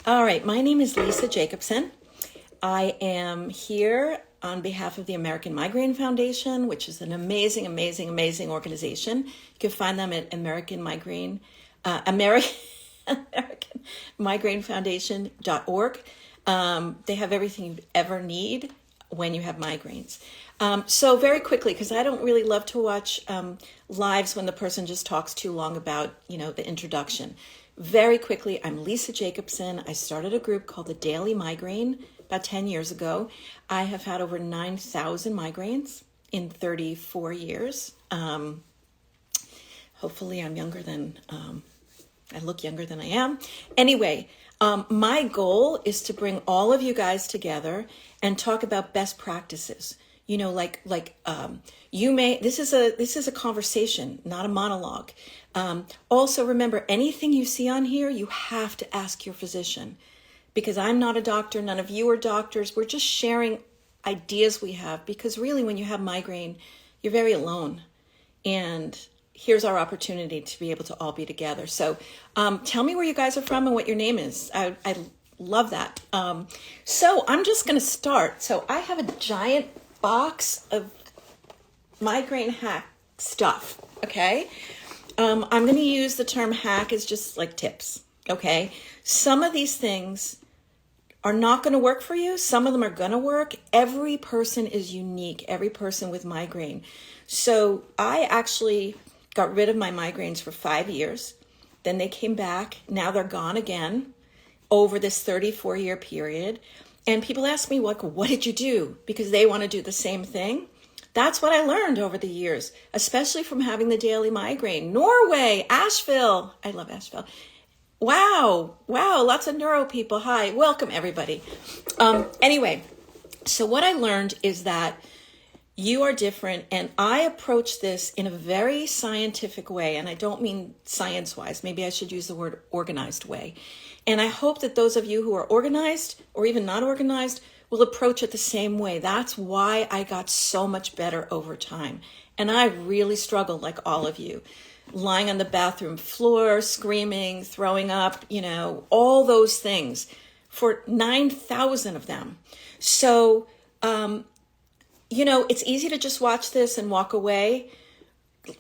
All right, my name is Lisa Jacobson. I am here on behalf of the American Migraine Foundation, which is an amazing, amazing, amazing organization. You can find them at American Migraine Foundation.org. They have everything you'd ever need when you have migraines. So very quickly, because I don't really love to watch lives when the person just talks too long about, the introduction. Very quickly, I'm Lisa Jacobson. I started a group called the Daily Migraine about 10 years ago. I have had over 9,000 migraines in 34 years. Hopefully I'm younger than, I look younger than I am. Anyway, my goal is to bring all of you guys together and talk about best practices. This is a conversation, not a monologue. Also remember, anything you see on here, you have to ask your physician, because I'm not a doctor. None of you are doctors. We're just sharing ideas we have, because really when you have migraine, you're very alone. And here's our opportunity to be able to all be together. So tell me where you guys are from and what your name is. I love that. So I'm just going to start. So I have a giant box of migraine hack stuff, okay? I'm going to use the term hack as just like tips, okay? Some of these things are not going to work for you. Some of them are going to work. Every person is unique, every person with migraine. So I actually got rid of my migraines for 5 years. Then they came back. Now they're gone again over this 34-year period. And people ask me, what did you do? Because they want to do the same thing. That's what I learned over the years, especially from having the daily migraine. Norway, Asheville. I love Asheville. Wow, lots of neuro people. Hi, welcome everybody. Anyway, so what I learned is that you are different, and I approach this in a very scientific way, and I don't mean science-wise. Maybe I should use the word organized way. And I hope that those of you who are organized or even not organized will approach it the same way. That's why I got so much better over time. And I really struggled, like all of you, lying on the bathroom floor, screaming, throwing up, all those things for 9,000 of them. So, it's easy to just watch this and walk away.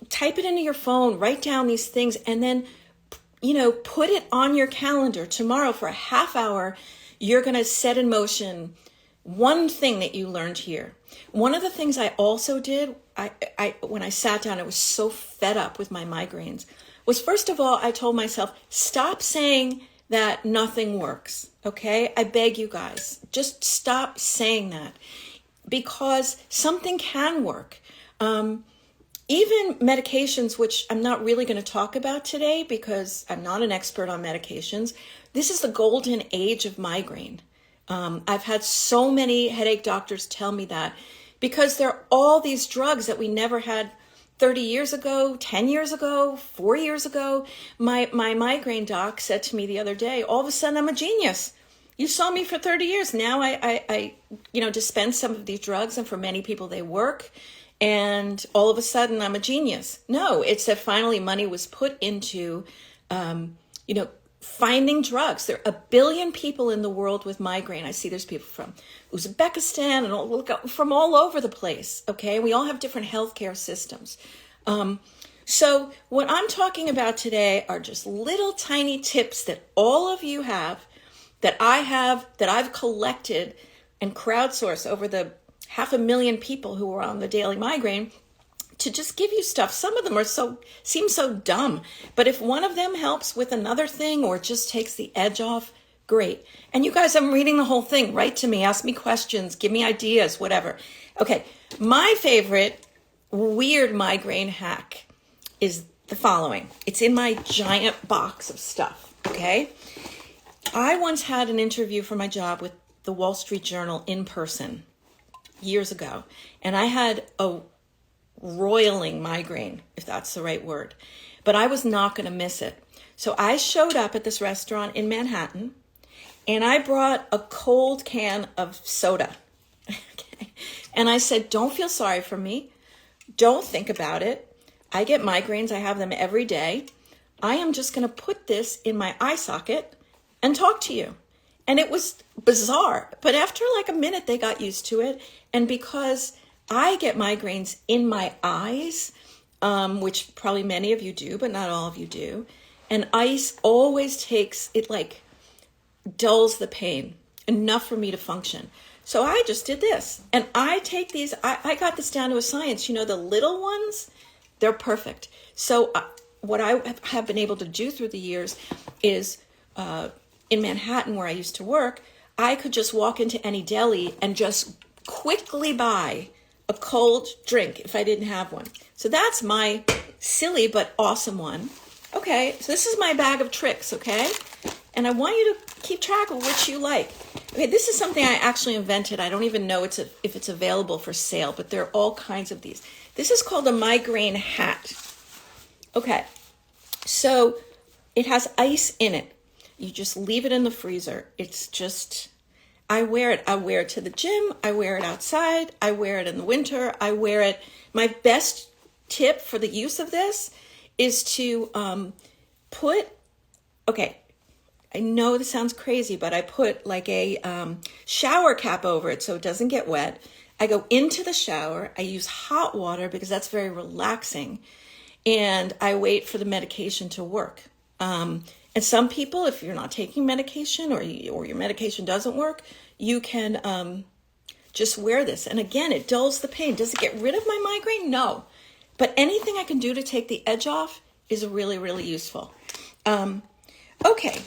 Type it into your phone, write down these things, and then, put it on your calendar. Tomorrow for a half hour, you're going to set in motion one thing that you learned here. One of the things I also did, when I sat down, I was so fed up with my migraines, was first of all, I told myself, stop saying that nothing works, okay? I beg you guys, just stop saying that, because something can work. Even medications, which I'm not really going to talk about today because I'm not an expert on medications. This is the golden age of migraine. I've had so many headache doctors tell me that, because there are all these drugs that we never had 30 years ago, 10 years ago, 4 years ago. My migraine doc said to me the other day, all of a sudden I'm a genius. You saw me for 30 years. Now I dispense some of these drugs, and for many people they work. And all of a sudden I'm a genius. No, it's that finally money was put into, finding drugs. There are 1 billion people in the world with migraine. I see there's people from Uzbekistan and from all over the place. Okay, we all have different healthcare systems. So what I'm talking about today are just little tiny tips that all of you have, that I have, that I've collected and crowdsourced over the 500,000 people who are on the daily migraine, to just give you stuff. Some of them seem so dumb, but if one of them helps with another thing or just takes the edge off, great. And you guys, I'm reading the whole thing. Write to me, ask me questions, give me ideas, whatever. Okay, my favorite weird migraine hack is the following. It's in my giant box of stuff, okay? I once had an interview for my job with the Wall Street Journal in person years ago, and I had a roiling migraine, if that's the right word, but I was not going to miss it. So I showed up at this restaurant in Manhattan, and I brought a cold can of soda. Okay. And I said, don't feel sorry for me. Don't think about it. I get migraines. I have them every day. I am just going to put this in my eye socket and talk to you. And it was bizarre. But after like a minute, they got used to it. And because I get migraines in my eyes, which probably many of you do, but not all of you do. And ice always takes, it like dulls the pain enough for me to function. So I just did this. And I take these, I got this down to a science. You know, the little ones, they're perfect. So what I have been able to do through the years is in Manhattan, where I used to work, I could just walk into any deli and just quickly buy a cold drink if I didn't have one. So that's my silly but awesome one. Okay, so this is my bag of tricks, okay? And I want you to keep track of which you like. Okay, this is something I actually invented. I don't even know if it's available for sale, but there are all kinds of these. This is called a Migraine Hat. Okay, so it has ice in it. You just leave it in the freezer. It's just, I wear it. I wear it to the gym. I wear it outside. I wear it in the winter. I wear it. My best tip for the use of this is to okay, I know this sounds crazy, but I put like a shower cap over it so it doesn't get wet. I go into the shower. I use hot water because that's very relaxing. And I wait for the medication to work. And some people, if you're not taking medication or your medication doesn't work, you can just wear this. And again, it dulls the pain. Does it get rid of my migraine? No. But anything I can do to take the edge off is really, really useful. Okay.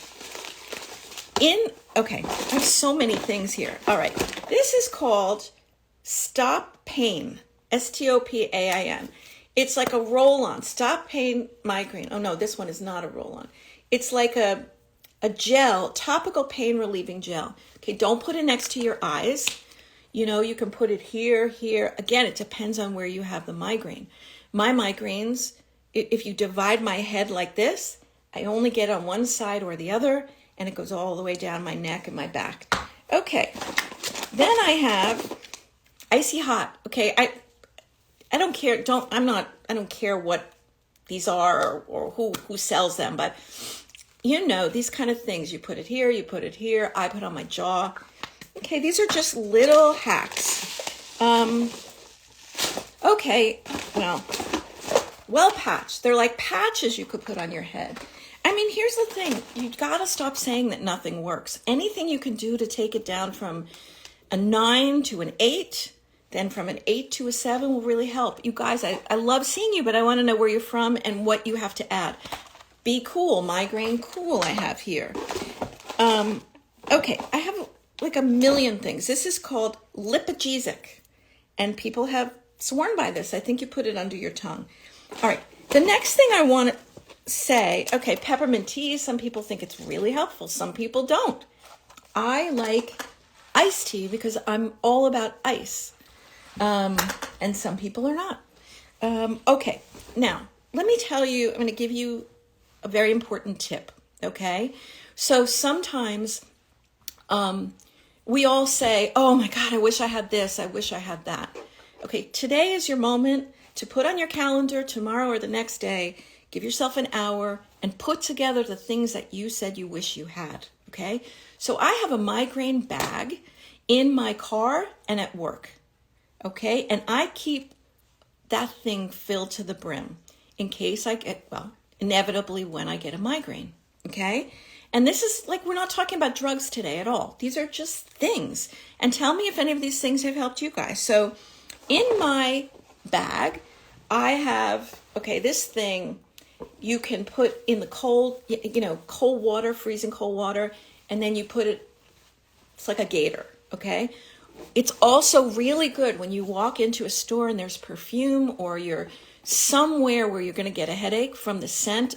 I have so many things here. All right. This is called Stop Pain. STOPAIN. It's like a roll-on. Stop Pain Migraine. Oh no, this one is not a roll-on. It's like a gel, topical pain relieving gel. Okay, don't put it next to your eyes. You know, you can put it here, here. Again, it depends on where you have the migraine. My migraines, if you divide my head like this, I only get on one side or the other, and it goes all the way down my neck and my back. Okay, then I have Icy Hot. Okay, I don't care. I don't care what these are or who sells them, but you know, these kind of things. You put it here, you put it here. I put on my jaw. Okay, these are just little hacks. Okay, well patch. They're like patches you could put on your head. I mean, here's the thing. You gotta stop saying that nothing works. Anything you can do to take it down from a 9 to an 8, then from an 8 to a 7 will really help. You guys, I love seeing you, but I want to know where you're from and what you have to add. Be cool, migraine cool I have here. Okay, I have like a million things. This is called lipogesic, and people have sworn by this. I think you put it under your tongue. All right, the next thing I want to say, okay, peppermint tea, some people think it's really helpful. Some people don't. I like iced tea because I'm all about ice. And some people are not. Okay, now, let me tell you, I'm going to give you a very important tip, okay? So sometimes we all say, oh my God, I wish I had this, I wish I had that. Okay, today is your moment to put on your calendar tomorrow or the next day, give yourself an hour and put together the things that you said you wish you had, okay? So I have a migraine bag in my car and at work. Okay, and I keep that thing filled to the brim in case I get, inevitably when I get a migraine, okay? And this is like, we're not talking about drugs today at all. These are just things. And tell me if any of these things have helped you guys. So in my bag, I have, this thing you can put in the cold water, freezing cold water, and then you put it, it's like a gator, okay? It's also really good when you walk into a store and there's perfume, or you're somewhere where you're going to get a headache from the scent,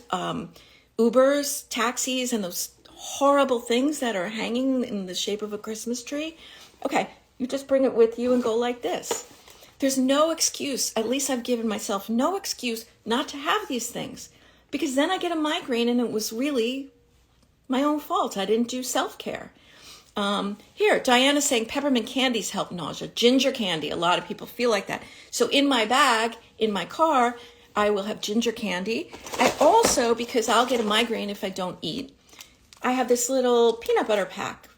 Ubers, taxis, and those horrible things that are hanging in the shape of a Christmas tree. Okay, you just bring it with you and go like this. There's no excuse, at least I've given myself no excuse not to have these things, because then I get a migraine and it was really my own fault. I didn't do self-care. Here, Diana's saying peppermint candies help nausea. Ginger candy, a lot of people feel like that. So in my bag, in my car, I will have ginger candy. I also, because I'll get a migraine if I don't eat, I have this little peanut butter pack.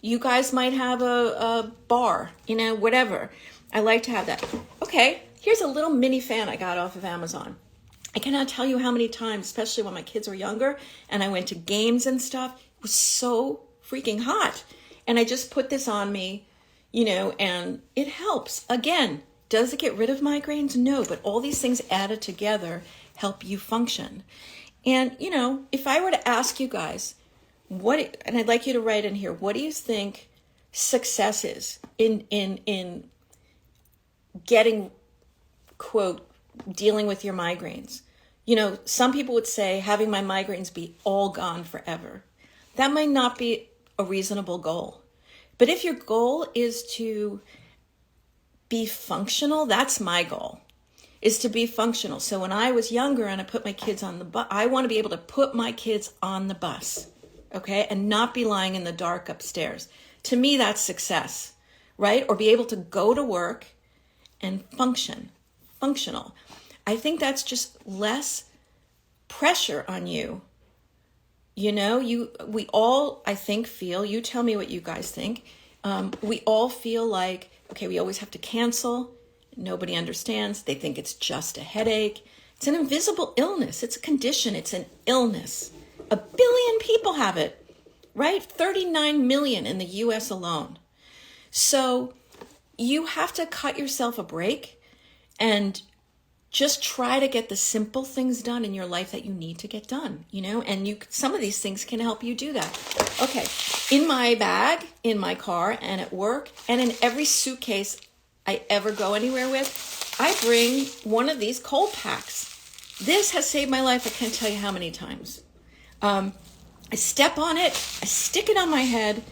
You guys might have a bar, whatever. I like to have that. Okay, here's a little mini fan I got off of Amazon. I cannot tell you how many times, especially when my kids were younger and I went to games and stuff, it was so freaking hot. And I just put this on me, and it helps. Again, does it get rid of migraines? No, but all these things added together help you function. And, if I were to ask you guys, and I'd like you to write in here, what do you think success is in getting, quote, dealing with your migraines? Some people would say having my migraines be all gone forever. That might not be a reasonable goal. But if your goal is to be functional, that's my goal, is to be functional. So when I was younger and I put my kids on the bus, I want to be able to put my kids on the bus, okay, and not be lying in the dark upstairs. To me, that's success, right? Or be able to go to work and functional. I think that's just less pressure on you. We all, I think, feel, you tell me what you guys think. We all feel like, okay, we always have to cancel. Nobody understands. They think it's just a headache. It's an invisible illness. It's a condition. It's an illness. 1 billion people have it, right? 39 million in the US alone. So you have to cut yourself a break and just try to get the simple things done in your life that you need to get done, and some of these things can help you do that. Okay, in my bag, in my car, and at work, and in every suitcase I ever go anywhere with, I bring one of these cold packs. This has saved my life. I can't tell you how many times. I step on it, I stick it on my head,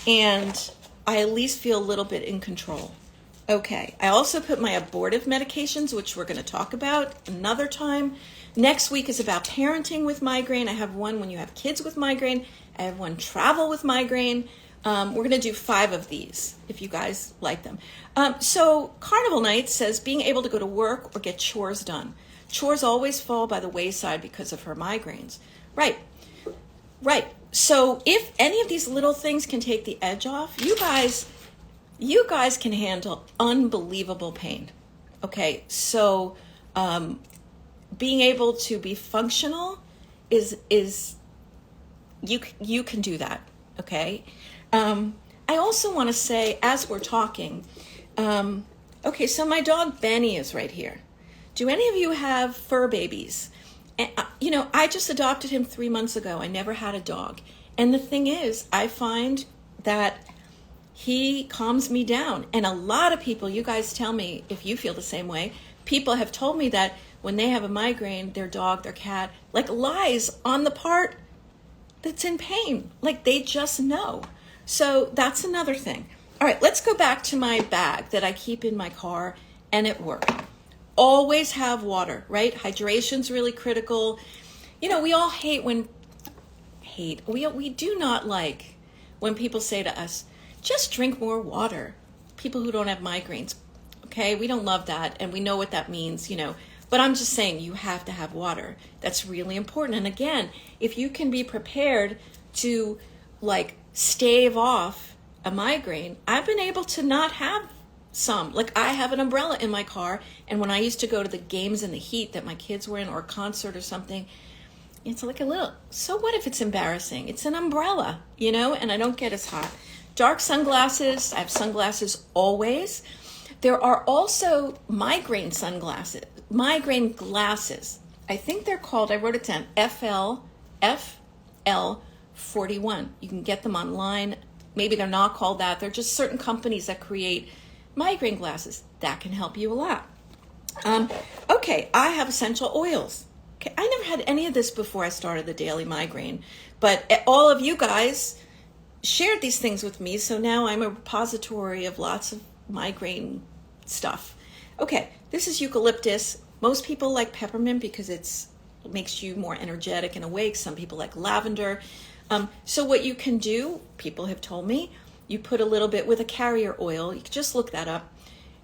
and I at least feel a little bit in control. Okay, I also put my abortive medications, which we're going to talk about another time. Next week is about parenting with migraine. I have one when you have kids with migraine. I have one travel with migraine. We're going to do 5 of these if you guys like them. So Carnival Night says being able to go to work or get chores done. Chores always fall by the wayside because of her migraines. Right. So if any of these little things can take the edge off, you guys can handle unbelievable pain. Okay, so being able to be functional is you can do that. Okay. I also want to say, as we're talking, okay, so my dog Benny is right here. Do any of you have fur babies? And, I just adopted him 3 months ago. I never had a dog. And the thing is, I find that he calms me down. And a lot of people, you guys tell me if you feel the same way, people have told me that when they have a migraine, their dog, their cat, lies on the part that's in pain. They just know. So that's another thing. All right, let's go back to my bag that I keep in my car and at work. Always have water, right? Hydration's really critical. We all we do not like when people say to us, just drink more water. People who don't have migraines, okay? We don't love that, and we know what that means, But I'm just saying you have to have water. That's really important. And again, if you can be prepared to stave off a migraine, I've been able to not have some. I have an umbrella in my car, and when I used to go to the games in the heat that my kids were in or a concert or something, it's a little, so what if it's embarrassing? It's an umbrella, and I don't get as hot. Dark sunglasses, I have sunglasses always. There are also migraine glasses. I think they're called, I wrote it down, FL41. You can get them online. Maybe they're not called that. They're just certain companies that create migraine glasses. That can help you a lot. Okay, I have essential oils. Okay, I never had any of this before I started the Daily Migraine, but all of you guys shared these things with me, so now I'm a repository of lots of migraine stuff. Okay, this is eucalyptus. Most people like peppermint because it makes you more energetic and awake. Some people like lavender. So what you can do, people have told me, you put a little bit with a carrier oil. You can just look that up.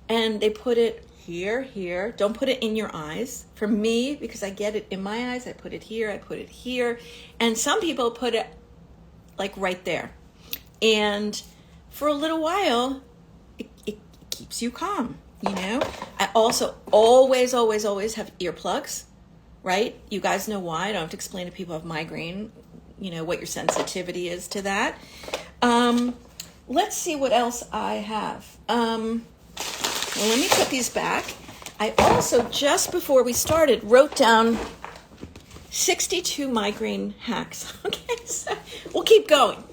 And they put it here. Don't put it in your eyes. For me, because I get it in my eyes, I put it here, I put it here. And some people put it right there. And for a little while, it keeps you calm, you know? I also always have earplugs, right? You guys know why. I don't have to explain to people who have migraine, you know, what your sensitivity is to that. Let's see what else I have. Well, let me put these back. I also, just before we started, wrote down 62 migraine hacks. Okay, so we'll keep going.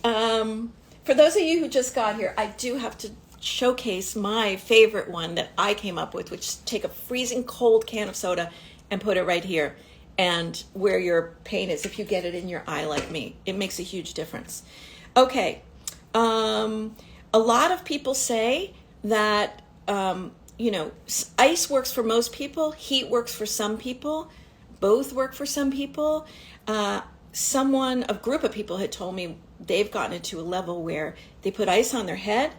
For those of you who just got here, I do have to showcase my favorite one that I came up with, which is take a freezing cold can of soda and put it right here, and where your pain is, if you get it in your eye like me. It makes a huge difference. Okay, a lot of people say that, you know, ice works for most people, heat works for some people, both work for some people. A group of people had told me they've gotten it to a level where they put ice on their head,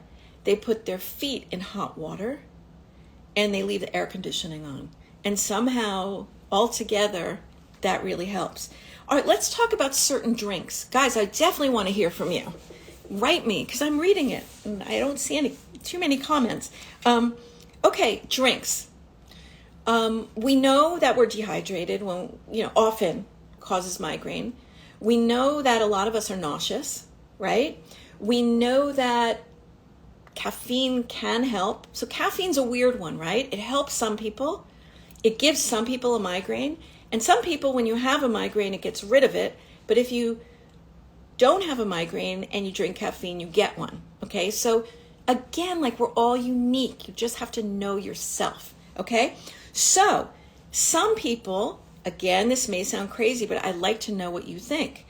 they put their feet in hot water, and they leave the air conditioning on. And somehow, altogether, that really helps. All right, let's talk about certain drinks. Guys, I definitely want to hear from you. Write me, because I'm reading it, and I don't see too many comments. Okay, drinks. We know that we're dehydrated when, often causes migraine. We know that a lot of us are nauseous, right? We know that caffeine can help. So caffeine's a weird one, right? It helps some people. It gives some people a migraine. And some people, when you have a migraine, it gets rid of it. But if you don't have a migraine and you drink caffeine, you get one, okay? So again, like, we're all unique. You just have to know yourself, okay? So some people, again, this may sound crazy, but I'd like to know what you think.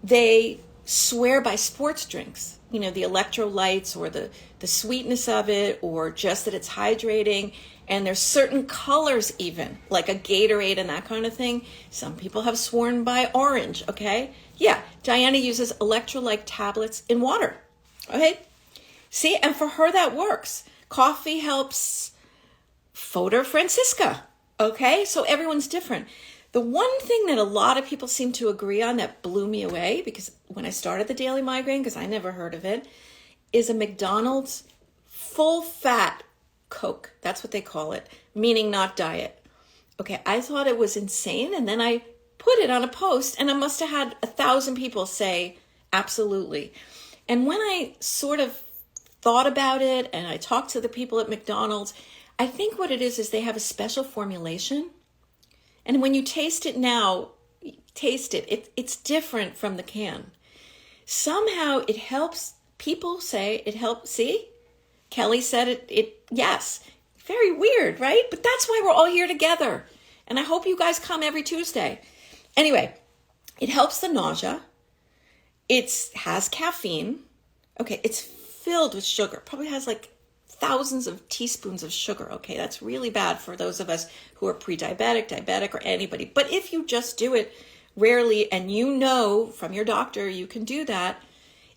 They swear by sports drinks, the electrolytes or the sweetness of it, or just that it's hydrating. And there's certain colors even, like a Gatorade and that kind of thing. Some people have sworn by orange, okay? Yeah, Diana uses electrolyte tablets in water, okay? See, and for her that works. Coffee helps Foder Francisca, okay? So everyone's different. The one thing that a lot of people seem to agree on that blew me away, because when I started the Daily Migraine, because I never heard of it, is a McDonald's full-fat Coke. That's what they call it, meaning not diet. Okay, I thought it was insane, and then I put it on a post, and I must have had 1,000 people say, absolutely. And when I sort of thought about it, and I talked to the people at McDonald's, I think what it is they have a special formulation. And when you taste it now, it's different from the can. Somehow it helps. People say it helps. See? Kelly said it, yes. Very weird, right? But that's why we're all here together. And I hope you guys come every Tuesday. Anyway, it helps the nausea. It has caffeine. Okay, it's filled with sugar. Probably has like thousands of teaspoons of sugar. Okay, that's really bad for those of us who are pre-diabetic, diabetic, or anybody. But if you just do it rarely and you know from your doctor you can do that,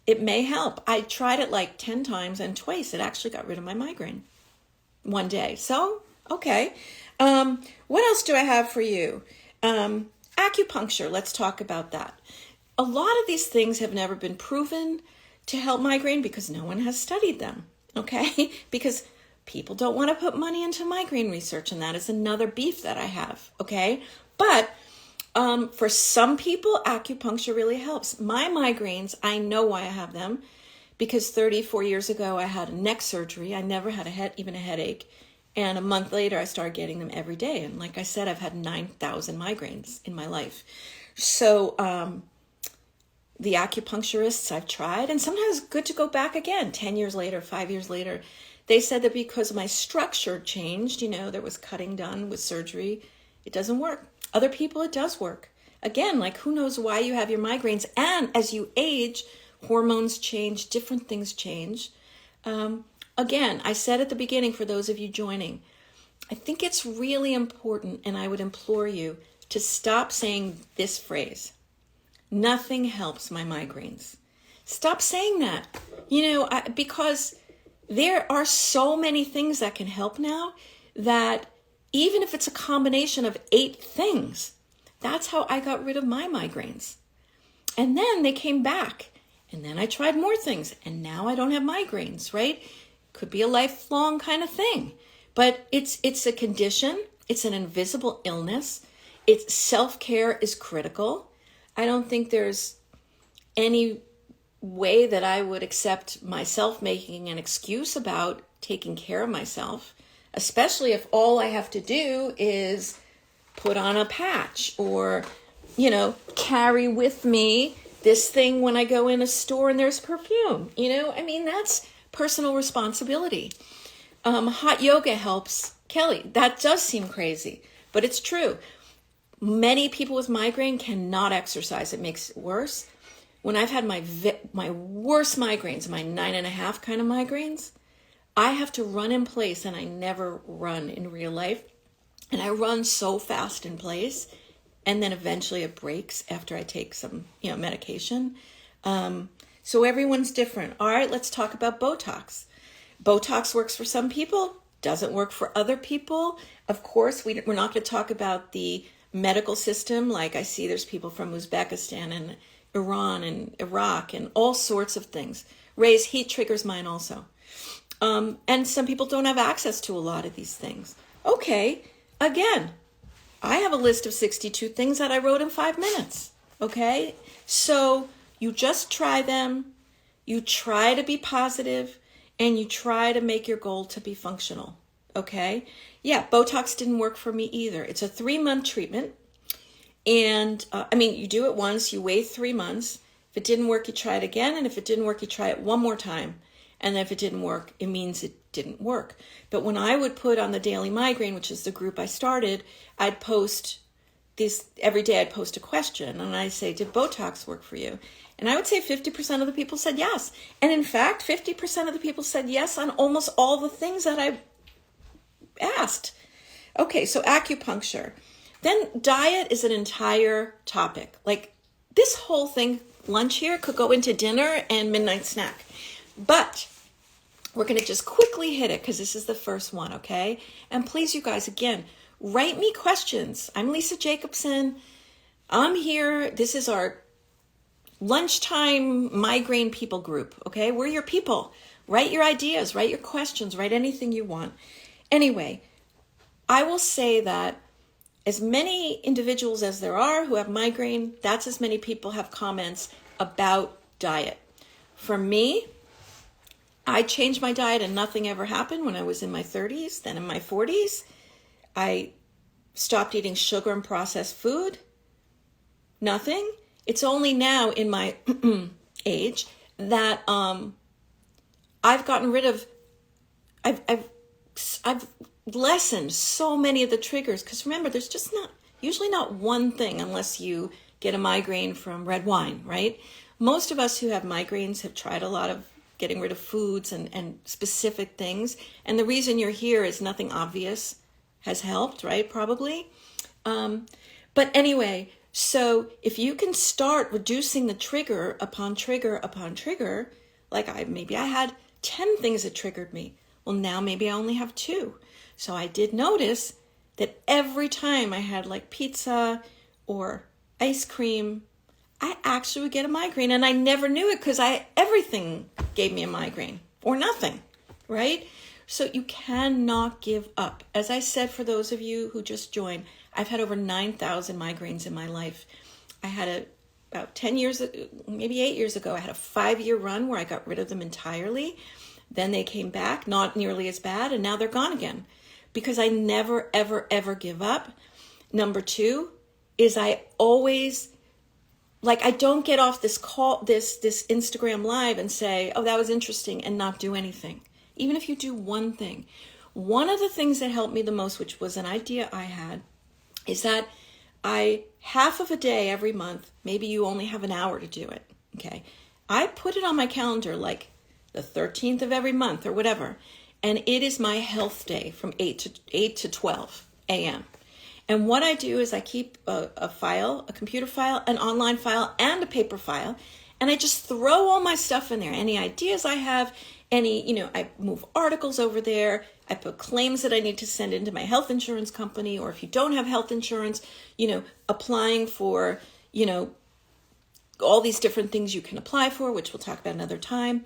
it may help. I tried it like 10 times, and twice it actually got rid of my migraine one day. So, okay. What else do I have for you? Acupuncture, let's talk about that. A lot of these things have never been proven to help migraine because no one has studied them, okay? Because people don't want to put money into migraine research, and that is another beef that I have, okay? But for some people, acupuncture really helps. My migraines, I know why I have them, because 34 years ago, I had a neck surgery. I never had even a headache. And a month later, I started getting them every day. And like I said, I've had 9,000 migraines in my life. So the acupuncturists I've tried, and sometimes it's good to go back again, 10 years later, 5 years later. They said that because my structure changed, there was cutting done with surgery, it doesn't work. Other people, it does work. Again, like, who knows why you have your migraines. And as you age, hormones change, different things change. Again, I said at the beginning, for those of you joining, I think it's really important, and I would implore you to stop saying this phrase: nothing helps my migraines. Stop saying that, because there are so many things that can help now, that even if it's a combination of 8 things, that's how I got rid of my migraines. And then they came back. And then I tried more things, and now I don't have migraines, right? Could be a lifelong kind of thing. But it's a condition. It's an invisible illness. It's self-care is critical. I don't think there's any way that I would accept myself making an excuse about taking care of myself, especially if all I have to do is put on a patch or, carry with me this thing when I go in a store and there's perfume. That's personal responsibility. Hot yoga helps. Kelly, that does seem crazy, but it's true. Many people with migraine cannot exercise. It makes it worse. When I've had my worst migraines, my 9.5 kind of migraines, I have to run in place, and I never run in real life. And I run so fast in place, and then eventually it breaks after I take some, medication. So everyone's different. All right, let's talk about Botox. Botox works for some people, doesn't work for other people. Of course, we're not going to talk about the medical system. Like I see there's people from Uzbekistan and Iran and Iraq and all sorts of things. Raised heat triggers mine also. And some people don't have access to a lot of these things. Okay, again, I have a list of 62 things that I wrote in 5 minutes. Okay, so you just try them. You try to be positive, and you try to make your goal to be functional. Okay, yeah, Botox didn't work for me either. It's a 3-month treatment. And you do it once, you wait 3 months. If it didn't work, you try it again. And if it didn't work, you try it one more time. And then if it didn't work, it means it didn't work. But when I would put on the Daily Migraine, which is the group I started, I'd post this every day. I'd post a question and I'd say, did Botox work for you? And I would say 50% of the people said yes. And in fact, 50% of the people said yes on almost all the things that I asked. Okay, so acupuncture. Then diet is an entire topic. Like this whole thing, lunch here could go into dinner and midnight snack. But we're going to just quickly hit it because this is the first one, okay? And please, you guys, again, write me questions. I'm Lisa Jacobson. I'm here. This is our lunchtime migraine people group, okay? We're your people. Write your ideas, write your questions, write anything you want. Anyway, I will say that as many individuals as there are who have migraine, that's as many people have comments about diet. For me, I changed my diet and nothing ever happened when I was in my 30s. Then in my 40s, I stopped eating sugar and processed food. Nothing. It's only now in my age that I've gotten rid of, I've lessened so many of the triggers. Because remember, there's just usually not one thing unless you get a migraine from red wine, right? Most of us who have migraines have tried a lot of getting rid of foods and specific things. And the reason you're here is nothing obvious has helped, right? Probably. But anyway, so if you can start reducing the trigger upon trigger upon trigger, like maybe I had 10 things that triggered me. Well, now maybe I only have 2. So I did notice that every time I had like pizza or ice cream, I actually would get a migraine, and I never knew it because everything gave me a migraine or nothing, right? So you cannot give up. As I said, for those of you who just joined, I've had over 9,000 migraines in my life. I had about 10 years, maybe 8 years ago, I had a 5-year run where I got rid of them entirely. Then they came back, not nearly as bad, and now they're gone again because I never, ever, ever give up. Number 2 is I always, I don't get off this call, this Instagram live and say, oh, that was interesting, and not do anything. Even if you do one thing. One of the things that helped me the most, which was an idea I had, is that half of a day every month, maybe you only have an hour to do it, okay? I put it on my calendar like the 13th of every month or whatever, and it is my health day from 8 to 12 a.m. And what I do is I keep a file, a computer file, an online file, and a paper file, and I just throw all my stuff in there. Any ideas I have, I move articles over there. I put claims that I need to send into my health insurance company, or if you don't have health insurance, applying for, all these different things you can apply for, which we'll talk about another time.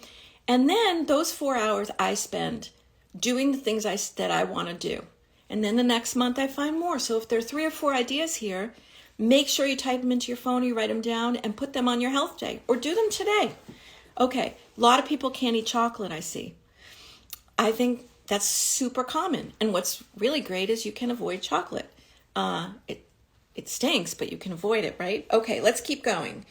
And then those 4 hours I spend doing the things that I want to do. And then the next month I find more. So if there are 3 or 4 ideas here, make sure you type them into your phone, or you write them down and put them on your health day, or do them today. Okay, a lot of people can't eat chocolate, I see. I think that's super common. And what's really great is you can avoid chocolate. It stinks, but you can avoid it, right? Okay, let's keep going.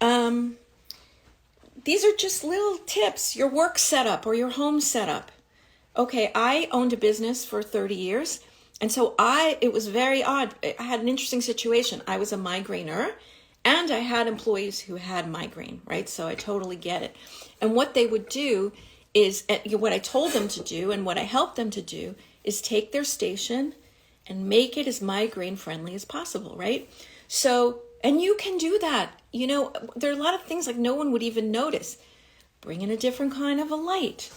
These are just little tips, your work setup or your home setup. Okay, I owned a business for 30 years. And so it was very odd. I had an interesting situation. I was a migrainer, and I had employees who had migraine, right? So I totally get it. And what they would do is, what I told them to do and what I helped them to do is take their station and make it as migraine friendly as possible, right? So, and you can do that. You know, there are a lot of things like no one would even notice. Bring in a different kind of a light.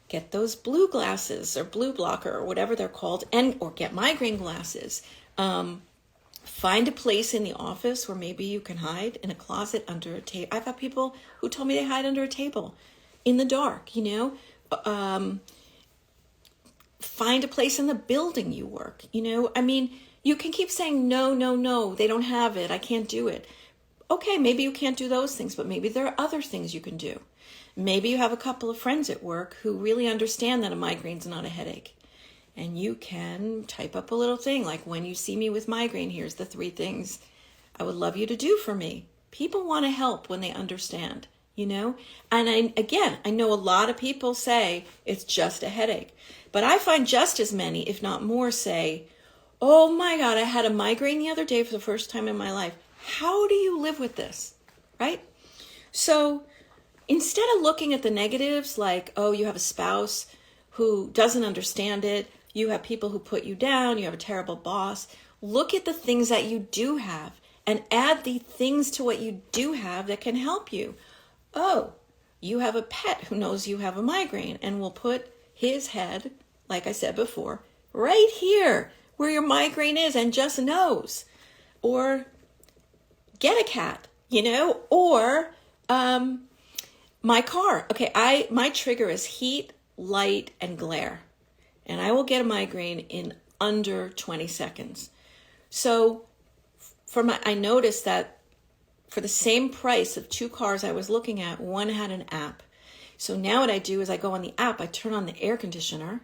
Get those blue glasses or blue blocker or whatever they're called, or get migraine glasses. Find a place in the office where maybe you can hide in a closet under a table. I've had people who told me they hide under a table in the dark, you know. Find a place in the building you work, you know. I mean, you can keep saying, no, they don't have it, I can't do it. Okay, maybe you can't do those things, but maybe there are other things you can do. Maybe you have a couple of friends at work who really understand that a migraine's not a headache. And you can type up a little thing like, when you see me with migraine, here's the 3 things I would love you to do for me. People want to help when they understand, you know? And I know a lot of people say it's just a headache. But I find just as many, if not more, say, oh my God, I had a migraine the other day for the first time in my life. How do you live with this, right? So instead of looking at the negatives, like, oh, you have a spouse who doesn't understand it, you have people who put you down, you have a terrible boss, look at the things that you do have and add the things to what you do have that can help you. Oh, you have a pet who knows you have a migraine and will put his head, like I said before, right here where your migraine is and just knows. Or get a cat, you know, or my car. Okay, my trigger is heat, light, and glare. And I will get a migraine in under 20 seconds. So I noticed that for the same price of 2 cars I was looking at, one had an app. So now what I do is I go on the app, I turn on the air conditioner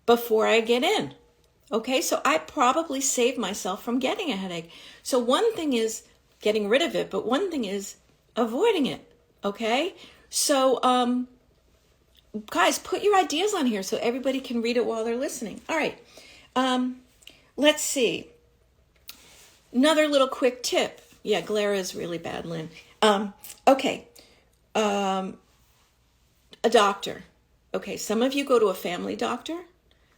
before I get in. Okay, so I probably saved myself from getting a headache. So one thing is getting rid of it, but one thing is avoiding it. Okay, so guys, put your ideas on here so everybody can read it while they're listening. All right, let's see. Another little quick tip. Yeah, glare is really bad, Lynn. Okay, a doctor. Okay, some of you go to a family doctor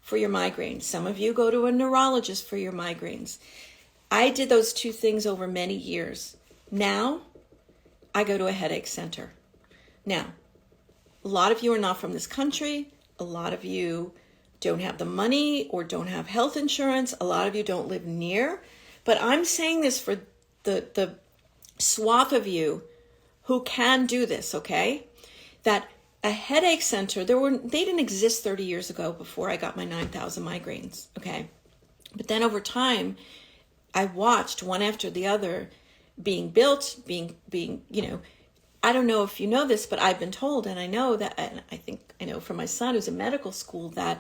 for your migraines. Some of you go to a neurologist for your migraines. I did those 2 things over many years. Now, I go to a headache center. Now, a lot of you are not from this country. A lot of you don't have the money or don't have health insurance. A lot of you don't live near. But I'm saying this for the swath of you who can do this, okay? That a headache center, they didn't exist 30 years ago before I got my 9,000 migraines, okay? But then over time, I watched one after the other being built, being, you know, I don't know if you know this, but I've been told, and I know that, and I think I know from my son who's in medical school, that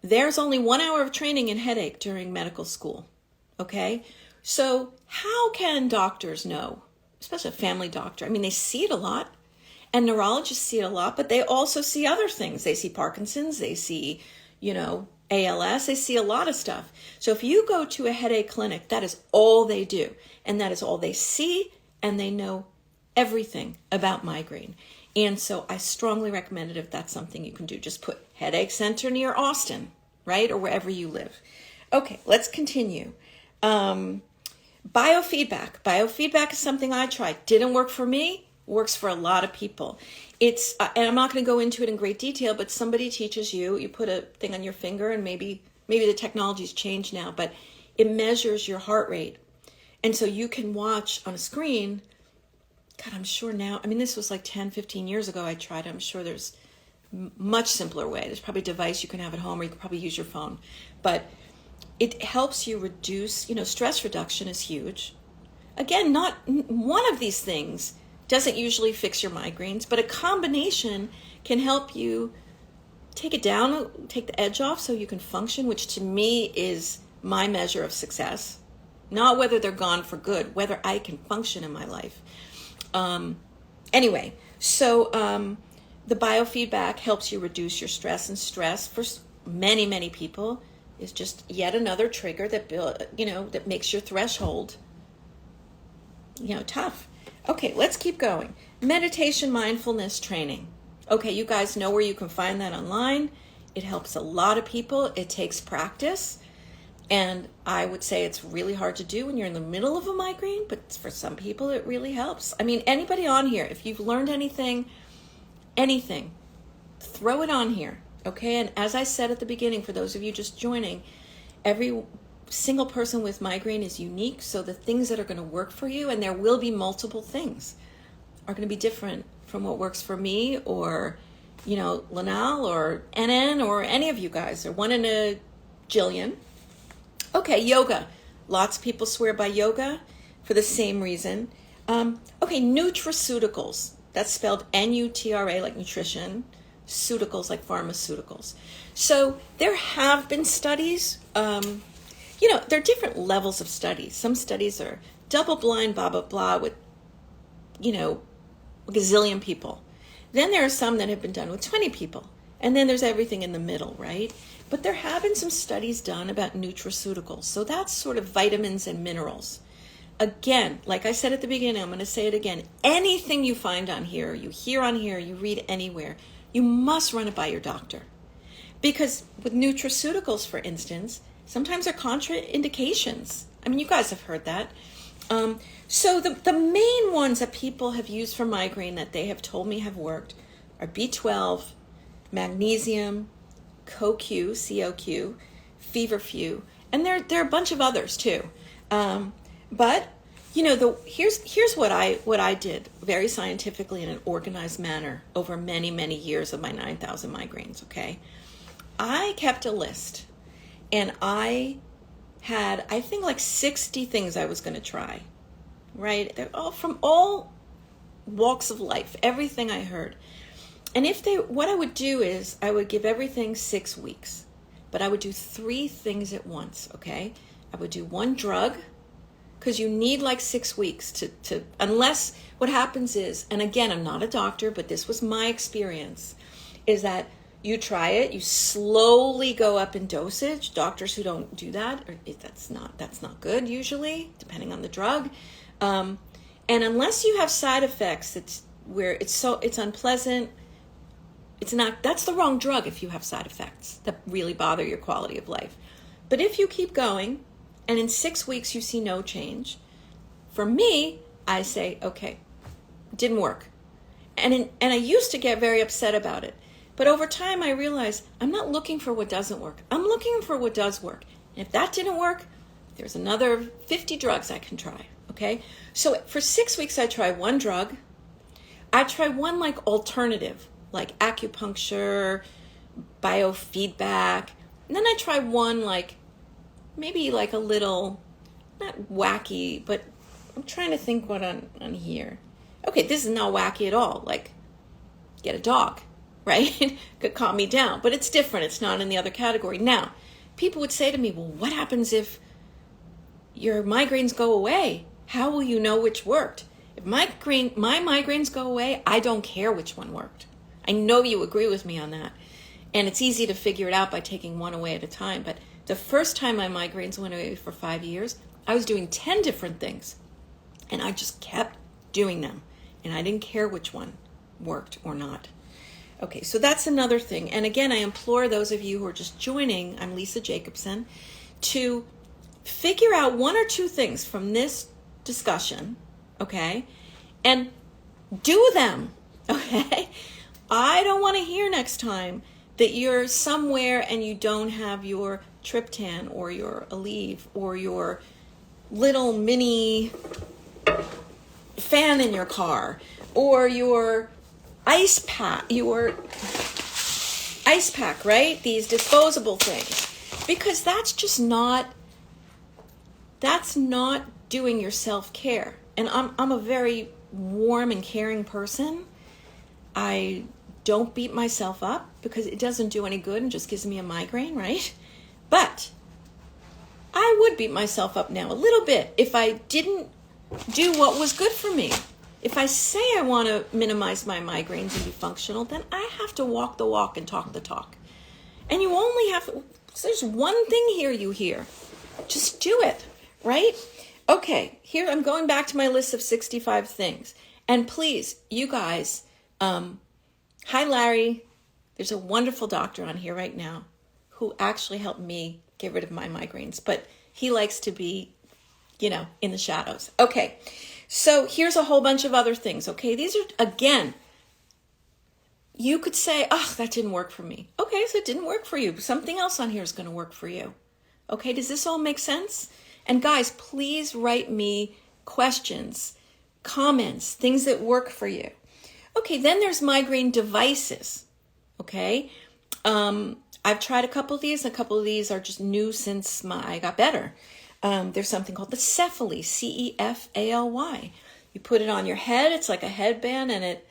there's only 1 hour of training in headache during medical school, okay? So how can doctors know, especially a family doctor? I mean, they see it a lot, and neurologists see it a lot, but they also see other things. They see Parkinson's, they see, you know, ALS, they see a lot of stuff. So if you go to a headache clinic, that is all they do, and that is all they see, and they know everything about migraine. And so I strongly recommend it if that's something you can do. Just put headache center near Austin, right? Or wherever you live. Okay, let's continue. Biofeedback. Biofeedback is something I tried. Didn't work for me, works for a lot of people. It's, and I'm not going to go into it in great detail, but somebody teaches you, you put a thing on your finger, and maybe the technology's changed now, but it measures your heart rate. And so you can watch on a screen. God, I'm sure now, I mean, this was like 10, 15 years ago I tried. I'm sure there's much simpler way. There's probably a device you can have at home, or you can probably use your phone. But it helps you reduce, stress reduction is huge. Again, not one of these things doesn't usually fix your migraines, but a combination can help you take it down, take the edge off so you can function, which to me is my measure of success. Not whether they're gone for good, whether I can function in my life. Anyway, so the biofeedback helps you reduce your stress, and stress for many, many people is just yet another trigger that that makes your threshold, tough. Okay, let's keep going. Meditation, mindfulness training. Okay, you guys know where you can find that online. It helps a lot of people. It takes practice. And I would say it's really hard to do when you're in the middle of a migraine, but for some people it really helps. I mean, anybody on here, if you've learned anything, throw it on here, okay? And as I said at the beginning, for those of you just joining, every single person with migraine is unique, so the things that are going to work for you, and there will be multiple things, are going to be different from what works for me or, Lanal or NN or any of you guys, or one in a jillion. Okay, yoga. Lots of people swear by yoga for the same reason. Okay, nutraceuticals. That's spelled N-U-T-R-A, like nutrition, pseuticals, like pharmaceuticals. So there have been studies. There are different levels of studies. Some studies are double-blind, blah, blah, blah, with, a gazillion people. Then there are some that have been done with 20 people. And then there's everything in the middle, right? But there have been some studies done about nutraceuticals. So that's sort of vitamins and minerals. Again, like I said at the beginning, I'm going to say it again. Anything you find on here, you hear on here, you read anywhere, you must run it by your doctor. Because with nutraceuticals, for instance, sometimes there are contraindications. I mean, you guys have heard that. So the main ones that people have used for migraine that they have told me have worked are B12, magnesium, CoQ, C-O-Q, feverfew, and there are a bunch of others too. But here's what I did very scientifically in an organized manner over many, many years of my 9,000 migraines. Okay, I kept a list, and I had, I think, like 60 things I was going to try. Right, they're all from all walks of life, everything I heard. And what I would do is I would give everything 6 weeks, but I would do 3 things at once, okay? I would do 1 drug, because you need like 6 weeks to, unless what happens is, and again, I'm not a doctor, but this was my experience, is that you try it, you slowly go up in dosage. Doctors who don't do that, that's not good usually, depending on the drug. And unless you have side effects, it's unpleasant. That's the wrong drug if you have side effects that really bother your quality of life. But if you keep going and in 6 weeks you see no change, for me, I say, okay, didn't work. And I used to get very upset about it. But over time I realized I'm not looking for what doesn't work. I'm looking for what does work. And if that didn't work, there's another 50 drugs I can try. Okay, so for 6 weeks, I try 1 drug. I try 1 like alternative, like acupuncture, biofeedback. And then I try 1 like, maybe like a little, not wacky, but I'm trying to think what on here. Okay, this is not wacky at all. Like, get a dog, right? Could calm me down, but it's different. It's not in the other category. Now, people would say to me, well, what happens if your migraines go away? How will you know which worked? If my migraines go away, I don't care which one worked. I know you agree with me on that. And it's easy to figure it out by taking 1 away at a time. But the first time my migraines went away for 5 years, I was doing 10 different things. And I just kept doing them. And I didn't care which one worked or not. Okay, so that's another thing. And again, I implore those of you who are just joining, I'm Lisa Jacobson, to figure out 1 or 2 things from this discussion, okay, and do them, okay? I don't want to hear next time that you're somewhere and you don't have your triptan or your Aleve or your little mini fan in your car, or your ice pack, right? These disposable things. Because that's not doing your self-care. And I'm a very warm and caring person. I don't beat myself up because it doesn't do any good and just gives me a migraine, right? But I would beat myself up now a little bit if I didn't do what was good for me. If I say I want to minimize my migraines and be functional, then I have to walk the walk and talk the talk. And you only have, there's one thing here you hear. Just do it, right? Okay, here I'm going back to my list of 65 things. And please, you guys, hi Larry, there's a wonderful doctor on here right now who actually helped me get rid of my migraines, but he likes to be, in the shadows. Okay, so here's a whole bunch of other things, okay? These are, again, you could say, oh, that didn't work for me. Okay, so it didn't work for you. Something else on here is going to work for you. Okay, does this all make sense? And guys, please write me questions, comments, things that work for you. Okay, then there's Migraine Devices. Okay, I've tried a couple of these, and a couple of these are just new since I got better. There's something called the Cefaly, Cefaly. You put it on your head, it's like a headband, and it,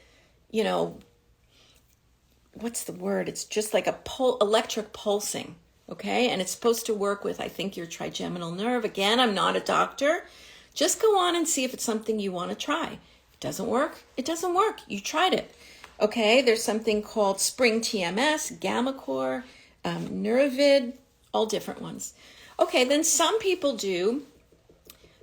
what's the word? It's just like a electric pulsing, okay? And it's supposed to work with, I think, your trigeminal nerve. Again, I'm not a doctor. Just go on and see if it's something you want to try. If it doesn't work, it doesn't work. You tried it, okay? There's something called Spring TMS, GammaCore, Neurovid, all different ones. Okay, then some people do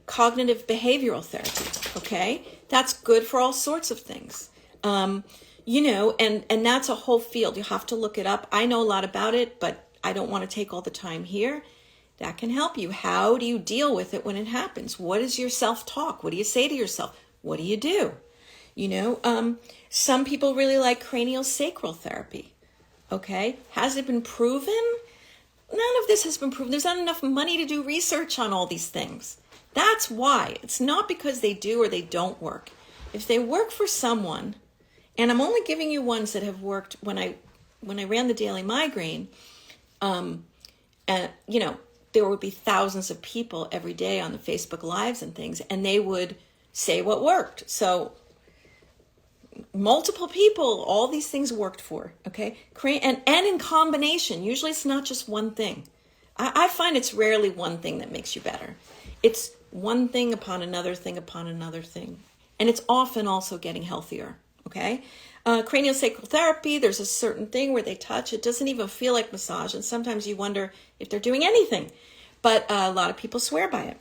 cognitive behavioral therapy, okay? That's good for all sorts of things. And that's a whole field. You have to look it up. I know a lot about it, but I don't want to take all the time here. That can help you. How do you deal with it when it happens? What is your self-talk? What do you say to yourself? What do you do? Some people really like Craniosacral Therapy, okay? Has it been proven? None of this has been proven. There's not enough money to do research on all these things. That's why. It's not because they do or they don't work. If they work for someone, and I'm only giving you ones that have worked when I ran the daily migraine, there would be thousands of people every day on the Facebook Lives and things, and they would say what worked. So multiple people, all these things worked for, okay? And in combination, usually it's not just one thing. I find it's rarely one thing that makes you better. It's one thing upon another thing upon another thing. And it's often also getting healthier, okay? Craniosacral therapy, there's a certain thing where they touch. It doesn't even feel like massage, and sometimes you wonder if they're doing anything. But a lot of people swear by it.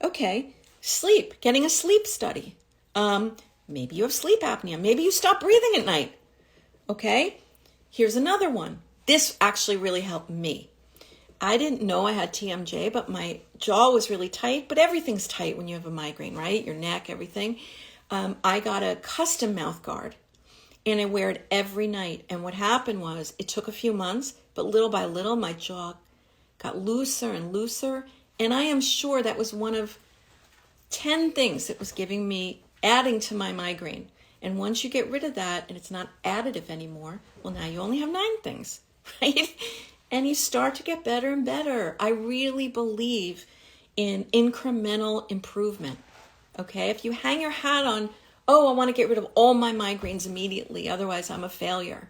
Okay, sleep, getting a sleep study. Maybe you have sleep apnea. Maybe you stop breathing at night. Okay, here's another one. This actually really helped me. I didn't know I had TMJ, but my jaw was really tight. But everything's tight when you have a migraine, right? Your neck, everything. I got a custom mouth guard, and I wear it every night. And what happened was, it took a few months, but little by little, my jaw got looser and looser. And I am sure that was one of 10 things that was adding to my migraine. And once you get rid of that and it's not additive anymore, well, now you only have 9 things, right? And you start to get better and better. I really believe in incremental improvement, okay? If you hang your hat on, I want to get rid of all my migraines immediately, otherwise I'm a failure,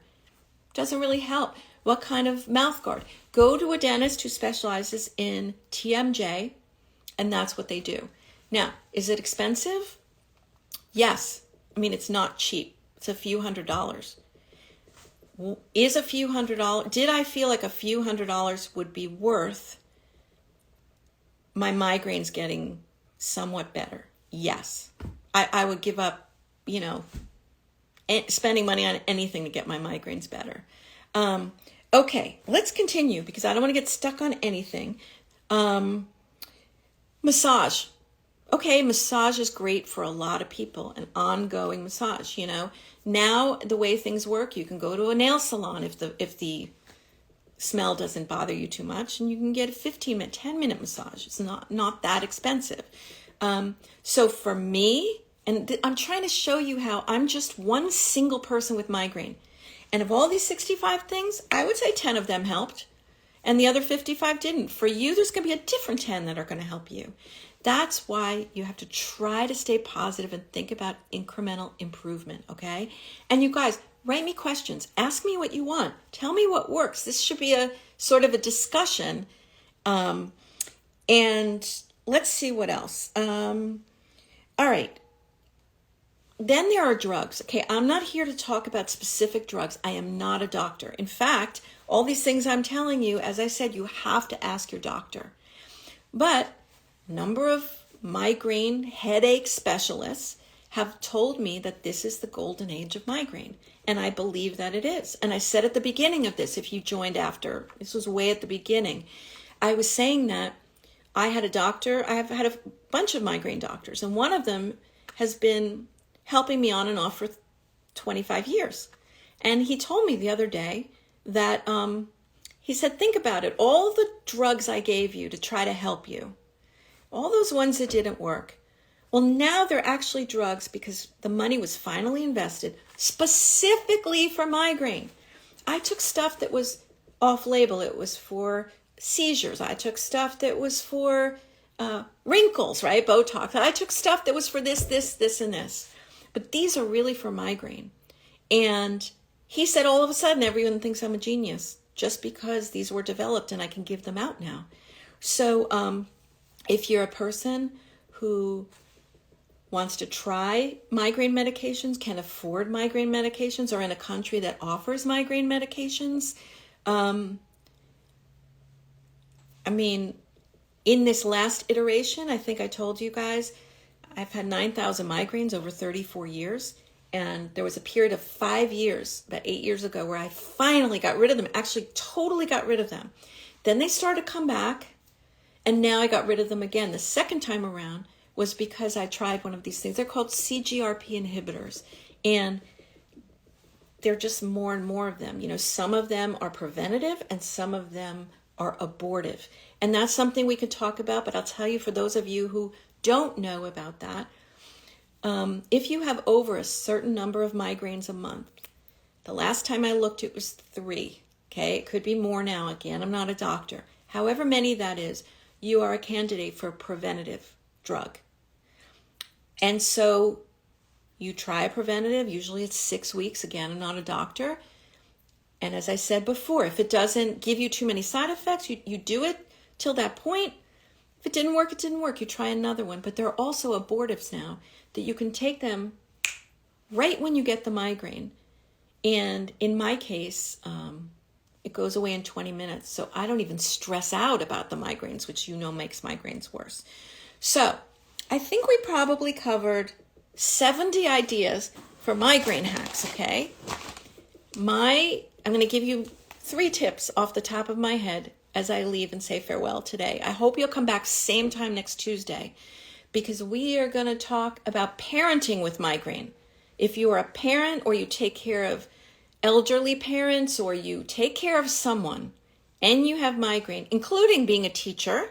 doesn't really help. What kind of mouth guard? Go to a dentist who specializes in TMJ, and that's what they do. Now, is it expensive? Yes. I mean, it's not cheap. It's a few $100s. Is a few $100? Did I feel like a few $100s would be worth my migraines getting somewhat better? Yes. I would give up, spending money on anything to get my migraines better. Okay, let's continue because I don't want to get stuck on anything. Massage. Okay, massage is great for a lot of people, an ongoing massage, Now, the way things work, you can go to a nail salon if the smell doesn't bother you too much, and you can get a 15-minute, 10-minute massage. It's not that expensive. So for me, and I'm trying to show you how I'm just one single person with migraine. And of all these 65 things, I would say 10 of them helped, and the other 55 didn't. For you, there's going to be a different 10 that are going to help you. That's why you have to try to stay positive and think about incremental improvement, okay? And you guys, write me questions. Ask me what you want. Tell me what works. This should be a sort of a discussion. And let's see what else. All right. Then there are drugs. Okay, I'm not here to talk about specific drugs. I am not a doctor. In fact, all these things I'm telling you, as I said, you have to ask your doctor. But a number of migraine headache specialists have told me that this is the golden age of migraine. And I believe that it is. And I said at the beginning of this, if you joined after, this was way at the beginning, I was saying that I had a doctor, I have had a bunch of migraine doctors, and one of them has been helping me on and off for 25 years. And he told me the other day that, he said, think about it. All the drugs I gave you to try to help you, all those ones that didn't work, well, now they're actually drugs because the money was finally invested specifically for migraine. I took stuff that was off-label. It was for seizures. I took stuff that was for wrinkles, right? Botox. I took stuff that was for this, and this. But these are really for migraine. And he said all of a sudden everyone thinks I'm a genius just because these were developed and I can give them out now. So if you're a person who wants to try migraine medications, can afford migraine medications, or in a country that offers migraine medications, in this last iteration, I think I told you guys, I've had 9,000 migraines over 34 years. And there was a period of 5 years, about 8 years ago, where I finally got rid of them, actually totally got rid of them. Then they started to come back, and now I got rid of them again. The second time around was because I tried one of these things. They're called Cgrp inhibitors, and they're just more and more of them. You know, some of them are preventative and some of them are abortive. And that's something we could talk about, but I'll tell you, for those of you who don't know about that, if you have over a certain number of migraines a month, the last time I looked, it was 3. Okay, it could be more now. Again, I'm not a doctor. However many that is, you are a candidate for a preventative drug. And so you try a preventative. Usually it's 6 weeks. Again, I'm not a doctor. And as I said before, if it doesn't give you too many side effects, you do it till that point. If it didn't work, it didn't work. You try another one. But there are also abortives now that you can take them right when you get the migraine. And in my case, it goes away in 20 minutes. So I don't even stress out about the migraines, which you know makes migraines worse. So I think we probably covered 70 ideas for migraine hacks, okay? I'm going to give you 3 tips off the top of my head as I leave and say farewell today. I hope you'll come back same time next Tuesday, because we are going to talk about parenting with migraine. If you are a parent, or you take care of elderly parents, or you take care of someone and you have migraine, including being a teacher,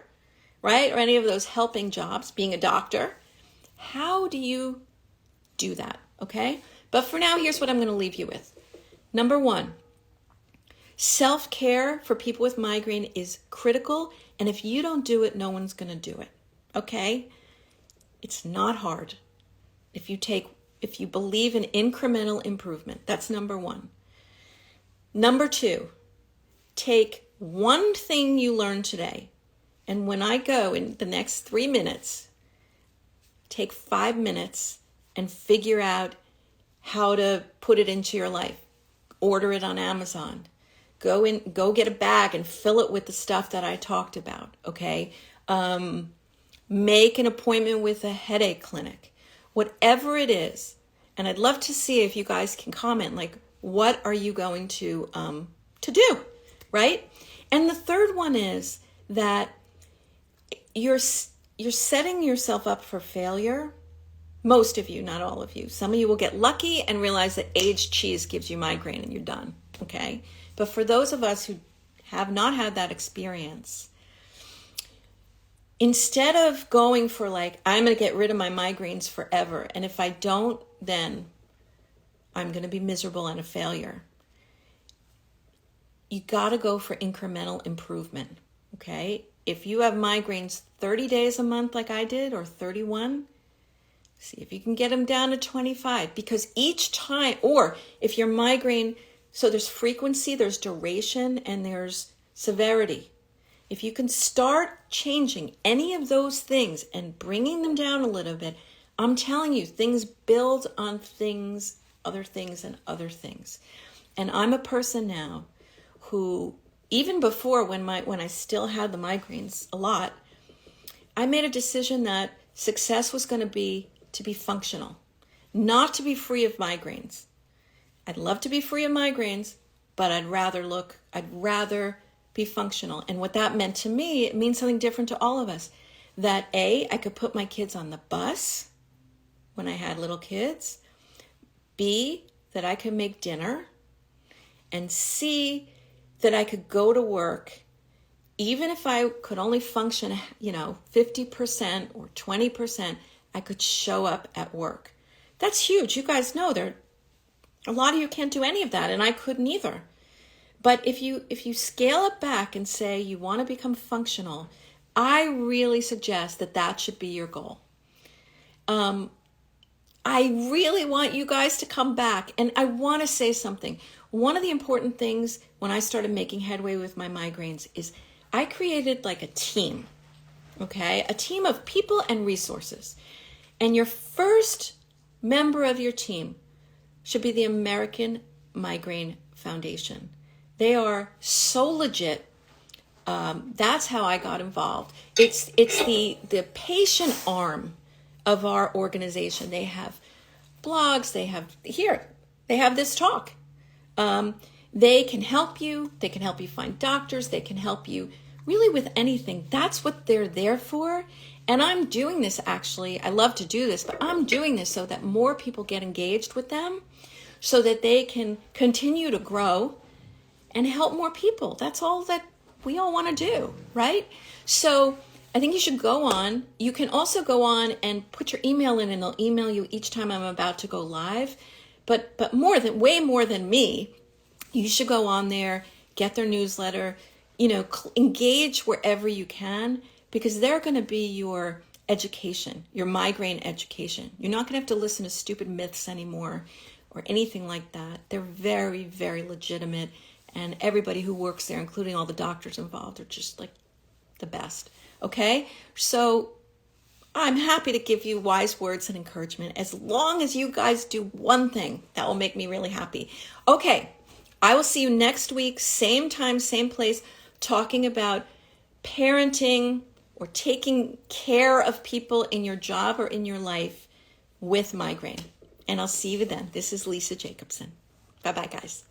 right? Or any of those helping jobs, being a doctor, how do you do that? Okay. But for now, here's what I'm going to leave you with. Number 1, self-care for people with migraine is critical. And if you don't do it, no one's going to do it. Okay. It's not hard. If you believe in incremental improvement, that's number 1. Number 2, take one thing you learned today. And when I go in the next 3 minutes, take 5 minutes and figure out how to put it into your life. Order it on Amazon. Go get a bag and fill it with the stuff that I talked about. Okay. Make an appointment with a headache clinic, whatever it is. And I'd love to see if you guys can comment, like, what are you going to do, right? And the third one is that you're setting yourself up for failure. Most of you, not all of you. Some of you will get lucky and realize that aged cheese gives you migraine and you're done, okay? But for those of us who have not had that experience, instead of going for like, I'm going to get rid of my migraines forever, and if I don't, then I'm going to be miserable and a failure, you got to go for incremental improvement, okay? If you have migraines 30 days a month like I did, or 31, see if you can get them down to 25, because each time, or if your migraine, so there's frequency, there's duration, and there's severity. If you can start changing any of those things and bringing them down a little bit, I'm telling you, things build on things, other things, and other things. And I'm a person now who, even before when I still had the migraines a lot, I made a decision that success was going to be functional, not to be free of migraines. I'd love to be free of migraines, but I'd rather be functional. And what that meant to me, it means something different to all of us. That A, I could put my kids on the bus when I had little kids. B, that I could make dinner. And C, that I could go to work, even if I could only function, 50% or 20%, I could show up at work. That's huge. You guys know a lot of you can't do any of that, and I couldn't either. But if you scale it back and say you want to become functional, I really suggest that should be your goal. I really want you guys to come back, and I want to say something. One of the important things when I started making headway with my migraines is I created like a team, okay? A team of people and resources. And your first member of your team should be the American Migraine Foundation. They are so legit. That's how I got involved. It's the patient arm of our organization. They have blogs. They have this talk. They can help you. They can help you find doctors. They can help you really with anything. That's what they're there for. And I'm doing this actually. I love to do this, but I'm doing this so that more people get engaged with them, so that they can continue to grow and help more people. That's all that we all want to do, right? So I think you should go on. You can also go on and put your email in, and they'll email you each time I'm about to go live. But way more than me, you should go on there, get their newsletter, engage wherever you can, because they're going to be your education, your migraine education. You're not going to have to listen to stupid myths anymore or anything like that. They're very, very legitimate. And everybody who works there, including all the doctors involved, are just like the best. Okay? So I'm happy to give you wise words and encouragement as long as you guys do one thing that will make me really happy. Okay. I will see you next week, same time, same place, talking about parenting or taking care of people in your job or in your life with migraine. And I'll see you then. This is Lisa Jacobson. Bye-bye, guys.